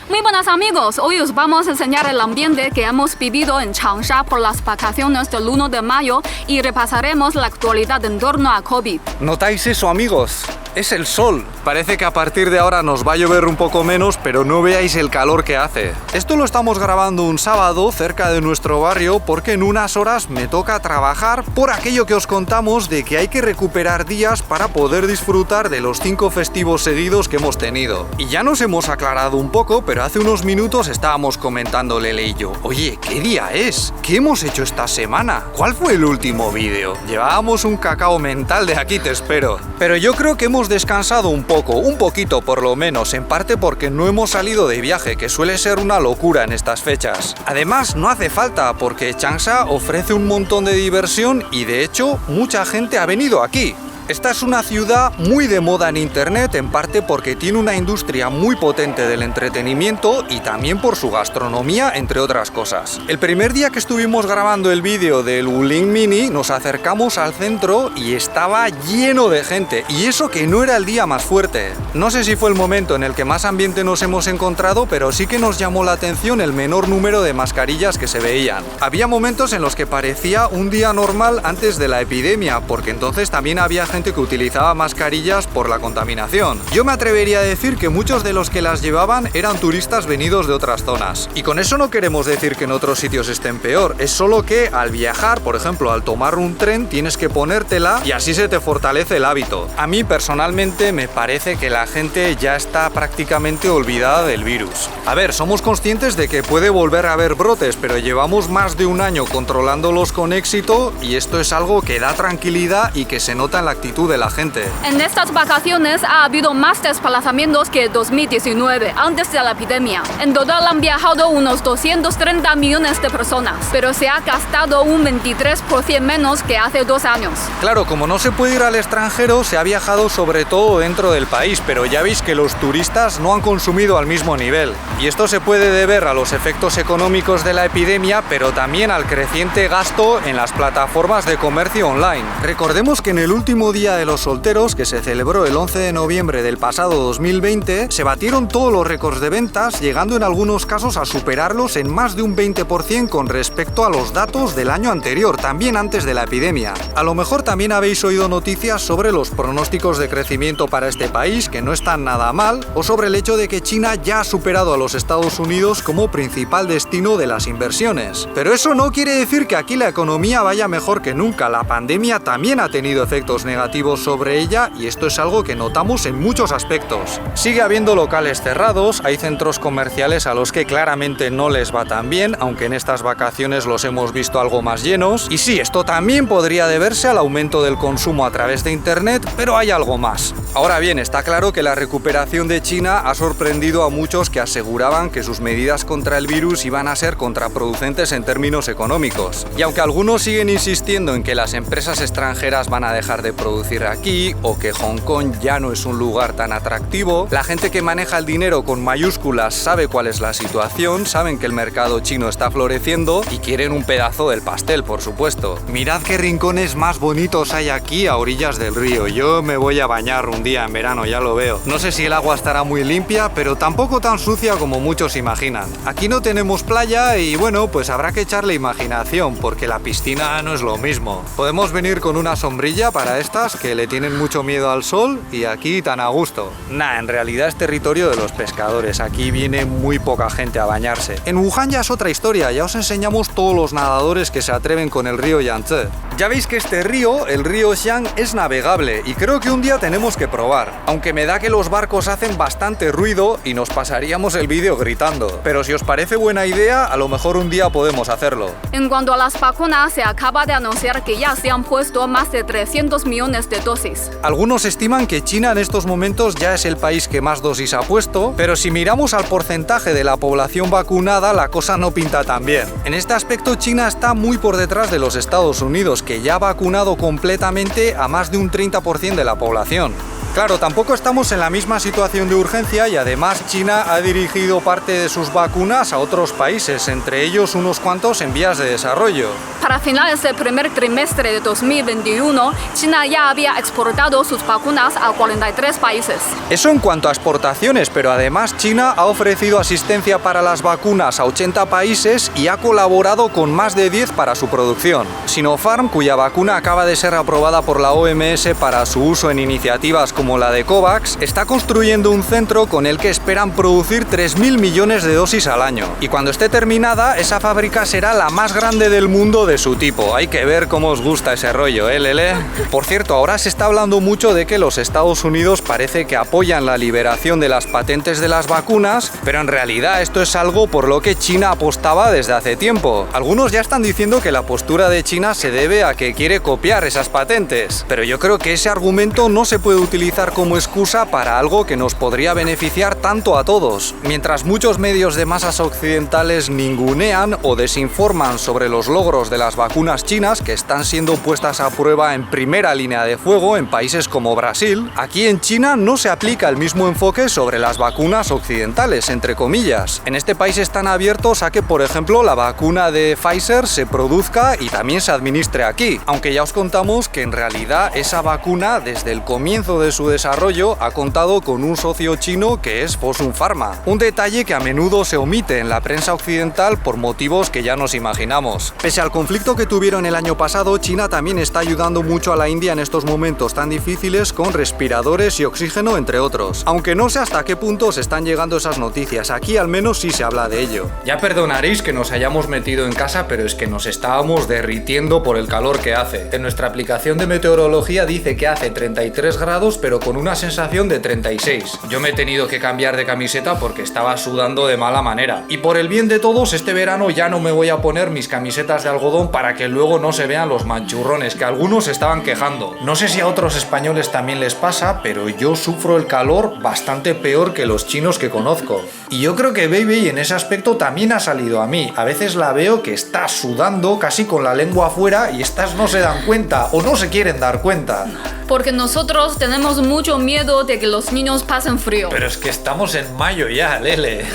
Muy buenas amigos, hoy os vamos a enseñar el ambiente que hemos vivido en Changsha por las vacaciones del 1 de mayo y repasaremos la actualidad en torno a COVID. ¿Notáis eso, amigos? Es el sol. Parece que a partir de ahora nos va a llover un poco menos, pero no veáis el calor que hace. Esto lo estamos grabando un sábado cerca de nuestro barrio porque en unas horas me toca trabajar por aquello que os contamos de que hay que recuperar días para poder disfrutar de los 5 festivos seguidos que hemos tenido. Y ya nos hemos aclarado un poco, pero hace unos minutos estábamos comentando Lele y yo: oye, ¿qué día es? ¿Qué hemos hecho esta semana? ¿Cuál fue el último vídeo? Llevábamos un cacao mental de aquí te espero. Pero yo creo que hemos descansado un poquito por lo menos, en parte porque no hemos salido de viaje, que suele ser una locura en estas fechas. Además, no hace falta, porque Changsha ofrece un montón de diversión y de hecho mucha gente ha venido aquí. Esta es una ciudad muy de moda en internet, en parte porque tiene una industria muy potente del entretenimiento y también por su gastronomía, entre otras cosas. El primer día que estuvimos grabando el vídeo del Wuling Mini, nos acercamos al centro y estaba lleno de gente, y eso que no era el día más fuerte. No sé si fue el momento en el que más ambiente nos hemos encontrado, pero sí que nos llamó la atención el menor número de mascarillas que se veían. Había momentos en los que parecía un día normal antes de la epidemia, porque entonces también había gente que utilizaba mascarillas por la contaminación. Yo me atrevería a decir que muchos de los que las llevaban eran turistas venidos de otras zonas. Y con eso no queremos decir que en otros sitios estén peor, es solo que al viajar, por ejemplo, al tomar un tren, tienes que ponértela y así se te fortalece el hábito. A mí personalmente me parece que la gente ya está prácticamente olvidada del virus. A ver, somos conscientes de que puede volver a haber brotes, pero llevamos más de un año controlándolos con éxito y esto es algo que da tranquilidad y que se nota en la actitud de la gente. En estas vacaciones ha habido más desplazamientos que 2019, antes de la epidemia. En total han viajado unos 230 millones de personas, pero se ha gastado un 23% menos que hace 2 años. Claro, como no se puede ir al extranjero, se ha viajado sobre todo dentro del país, pero ya veis que los turistas no han consumido al mismo nivel. Y esto se puede deber a los efectos económicos de la epidemia, pero también al creciente gasto en las plataformas de comercio online. Recordemos que en el último día de los solteros, que se celebró el 11 de noviembre del pasado 2020, se batieron todos los récords de ventas, llegando en algunos casos a superarlos en más de un 20% con respecto a los datos del año anterior, también antes de la epidemia. A lo mejor también habéis oído noticias sobre los pronósticos de crecimiento para este país, que no están nada mal, o sobre el hecho de que China ya ha superado a los Estados Unidos como principal destino de las inversiones. Pero eso no quiere decir que aquí la economía vaya mejor que nunca. La pandemia también ha tenido efectos negativos sobre ella y esto es algo que notamos en muchos aspectos. Sigue habiendo locales cerrados, hay centros comerciales a los que claramente no les va tan bien, aunque en estas vacaciones los hemos visto algo más llenos. Y sí, esto también podría deberse al aumento del consumo a través de internet, pero hay algo más. Ahora bien, está claro que la recuperación de China ha sorprendido a muchos que aseguraban que sus medidas contra el virus iban a ser contraproducentes en términos económicos. Y aunque algunos siguen insistiendo en que las empresas extranjeras van a dejar de producir aquí o que Hong Kong ya no es un lugar tan atractivo, la gente que maneja el dinero con mayúsculas sabe cuál es la situación, saben que el mercado chino está floreciendo y quieren un pedazo del pastel, por supuesto. Mirad qué rincones más bonitos hay aquí a orillas del río. Yo me voy a bañar un día en verano, ya lo veo. No sé si el agua estará muy limpia, pero tampoco tan sucia como muchos imaginan. Aquí no tenemos playa y bueno, pues habrá que echarle imaginación porque la piscina no es lo mismo. Podemos venir con una sombrilla para estas que le tienen mucho miedo al sol y aquí tan a gusto. Nah, en realidad es territorio de los pescadores, aquí viene muy poca gente a bañarse. En Wuhan ya es otra historia, ya os enseñamos todos los nadadores que se atreven con el río Yangtze. Ya veis que este río, el río Xiang, es navegable y creo que un día tenemos que probar. Aunque me da que los barcos hacen bastante ruido y nos pasaríamos el vídeo gritando. Pero si os parece buena idea, a lo mejor un día podemos hacerlo. En cuanto a las vacunas, se acaba de anunciar que ya se han puesto más de 300 millones de dosis. Algunos estiman que China en estos momentos ya es el país que más dosis ha puesto, pero si miramos al porcentaje de la población vacunada, la cosa no pinta tan bien. En este aspecto, China está muy por detrás de los Estados Unidos, que ya ha vacunado completamente a más de un 30% de la población. Claro, tampoco estamos en la misma situación de urgencia y además China ha dirigido parte de sus vacunas a otros países, entre ellos unos cuantos en vías de desarrollo. Para finales del primer trimestre de 2021, China ya había exportado sus vacunas a 43 países. Eso en cuanto a exportaciones, pero además China ha ofrecido asistencia para las vacunas a 80 países y ha colaborado con más de 10 para su producción. Sinopharm, cuya vacuna acaba de ser aprobada por la OMS para su uso en iniciativas como la de COVAX, está construyendo un centro con el que esperan producir 3.000 millones de dosis al año. Y cuando esté terminada, esa fábrica será la más grande del mundo de su tipo. Hay que ver cómo os gusta ese rollo, ¿eh, Lele? Por cierto, ahora se está hablando mucho de que los Estados Unidos parece que apoyan la liberación de las patentes de las vacunas, pero en realidad esto es algo por lo que China apostaba desde hace tiempo. Algunos ya están diciendo que la postura de China se debe a que quiere copiar esas patentes, pero yo creo que ese argumento no se puede utilizar como excusa para algo que nos podría beneficiar tanto a todos. Mientras muchos medios de masas occidentales ningunean o desinforman sobre los logros de las vacunas chinas que están siendo puestas a prueba en primera línea de fuego en países como Brasil, aquí en China no se aplica el mismo enfoque sobre las vacunas occidentales, entre comillas. En este país están abiertos a que, por ejemplo, la vacuna de Pfizer se produzca y también se administre aquí, aunque ya os contamos que en realidad esa vacuna desde el comienzo de su desarrollo ha contado con un socio chino que es Fosun Pharma. Un detalle que a menudo se omite en la prensa occidental por motivos que ya nos imaginamos. Pese al conflicto que tuvieron el año pasado, China también está ayudando mucho a la India en estos momentos tan difíciles con respiradores y oxígeno, entre otros. Aunque no sé hasta qué punto se están llegando esas noticias, aquí al menos sí se habla de ello. Ya perdonaréis que nos hayamos metido en casa, pero es que nos estábamos derritiendo por el calor que hace. En nuestra aplicación de meteorología dice que hace 33 grados, pero con una sensación de 36. Yo me he tenido que cambiar de camiseta porque estaba sudando de mala manera. Y por el bien de todos, este verano ya no me voy a poner mis camisetas de algodón para que luego no se vean los manchurrones, que algunos estaban quejando. No sé si a otros españoles también les pasa, pero yo sufro el calor bastante peor que los chinos que conozco. Y yo creo que Baby en ese aspecto también ha salido a mí. A veces la veo que está sudando casi con la lengua afuera y estas no se dan cuenta o no se quieren dar cuenta. Porque nosotros tenemos mucho miedo de que los niños pasen frío. Pero es que estamos en mayo ya, Lele.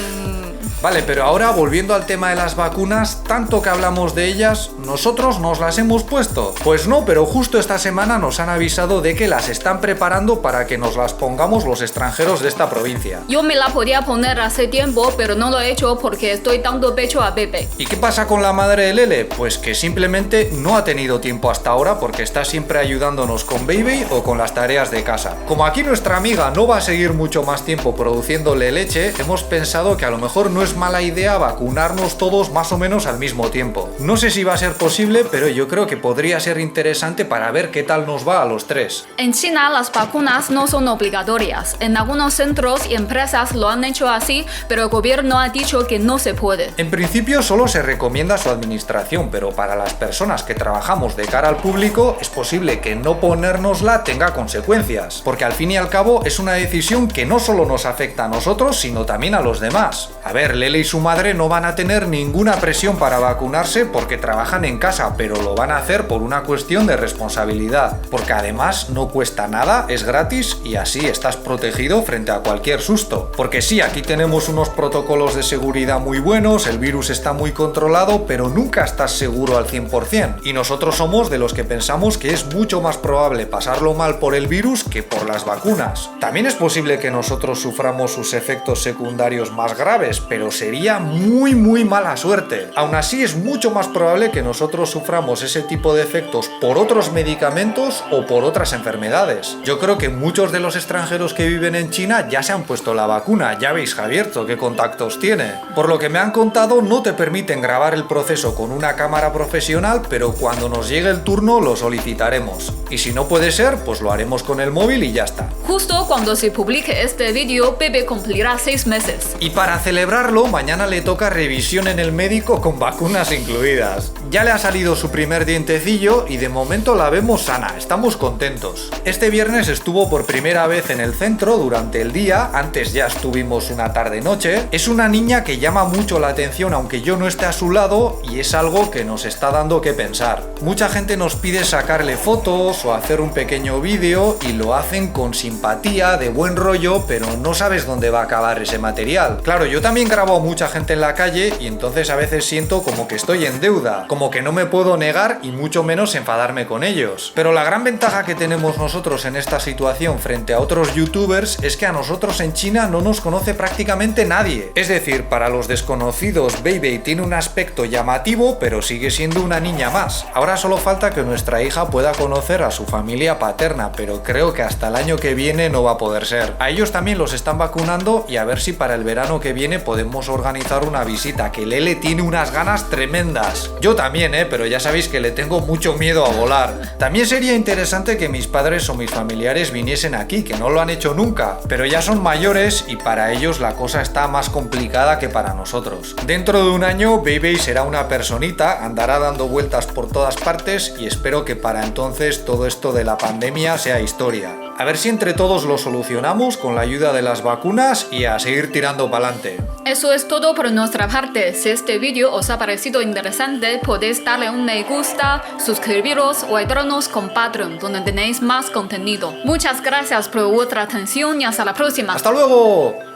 Vale, pero ahora volviendo al tema de las vacunas, tanto que hablamos de ellas, ¿nosotros nos las hemos puesto? Pues no, pero justo esta semana nos han avisado de que las están preparando para que nos las pongamos los extranjeros de esta provincia. Yo me la podía poner hace tiempo, pero no lo he hecho porque estoy dando pecho a Pepe. ¿Y qué pasa con la madre de Lele? Pues que simplemente no ha tenido tiempo hasta ahora porque está siempre ayudándonos con Baby o con las tareas de casa. Como aquí nuestra amiga no va a seguir mucho más tiempo produciéndole leche, hemos pensado que a lo mejor no es mala idea vacunarnos todos más o menos al mismo tiempo. No sé si va a ser posible, pero yo creo que podría ser interesante para ver qué tal nos va a los tres. En China las vacunas no son obligatorias. En algunos centros y empresas lo han hecho así, pero el gobierno ha dicho que no se puede. En principio solo se recomienda su administración, pero para las personas que trabajamos de cara al público es posible que no ponérnosla tenga consecuencias, porque al fin y al cabo es una decisión que no solo nos afecta a nosotros, sino también a los demás. A ver, Lele y su madre no van a tener ninguna presión para vacunarse porque trabajan en casa, pero lo van a hacer por una cuestión de responsabilidad, porque además no cuesta nada, es gratis y así estás protegido frente a cualquier susto. Porque sí, aquí tenemos unos protocolos de seguridad muy buenos, el virus está muy controlado, pero nunca estás seguro al 100%. Y nosotros somos de los que pensamos que es mucho más probable pasarlo mal por el virus que por las vacunas. También es posible que nosotros suframos sus efectos secundarios más graves, pero sería muy mala suerte. Aún así es mucho más probable que nosotros suframos ese tipo de efectos por otros medicamentos o por otras enfermedades. Yo creo que muchos de los extranjeros que viven en China ya se han puesto la vacuna. Ya veis, Javierto, qué contactos tiene. Por lo que me han contado, no te permiten grabar el proceso con una cámara profesional, pero cuando nos llegue el turno lo solicitaremos. Y si no puede ser, pues lo haremos con el móvil y ya está. Justo cuando se publique este vídeo, Pepe cumplirá 6 meses. Y para celebrarlo, ejemplo, mañana le toca revisión en el médico con vacunas incluidas. Ya le ha salido su primer dientecillo y de momento la vemos sana, estamos contentos. Este viernes estuvo por primera vez en el centro durante el día, antes ya estuvimos una tarde-noche. Es una niña que llama mucho la atención aunque yo no esté a su lado y es algo que nos está dando que pensar. Mucha gente nos pide sacarle fotos o hacer un pequeño vídeo y lo hacen con simpatía, de buen rollo, pero no sabes dónde va a acabar ese material. Claro, yo también grabo a mucha gente en la calle y entonces a veces siento como que estoy en deuda, como que no me puedo negar y mucho menos enfadarme con ellos. Pero la gran ventaja que tenemos nosotros en esta situación frente a otros youtubers es que a nosotros en China no nos conoce prácticamente nadie. Es decir, para los desconocidos, Beibei tiene un aspecto llamativo, pero sigue siendo una niña más. Ahora solo falta que nuestra hija pueda conocer a su familia paterna, pero creo que hasta el año que viene no va a poder ser. A ellos también los están vacunando y a ver si para el verano que viene podemos organizar una visita, que Lele tiene unas ganas tremendas. Yo también, pero ya sabéis que le tengo mucho miedo a volar. También sería interesante que mis padres o mis familiares viniesen aquí, que no lo han hecho nunca, pero ya son mayores y para ellos la cosa está más complicada que para nosotros. Dentro de un año, Beibei será una personita, andará dando vueltas por todas partes y espero que para entonces todo esto de la pandemia sea historia. A ver si entre todos lo solucionamos con la ayuda de las vacunas y a seguir tirando para adelante. Eso es todo por nuestra parte. Si este vídeo os ha parecido interesante, podéis darle un me gusta, suscribiros o entrarnos con Patreon, donde tenéis más contenido. Muchas gracias por vuestra atención y hasta la próxima. ¡Hasta luego!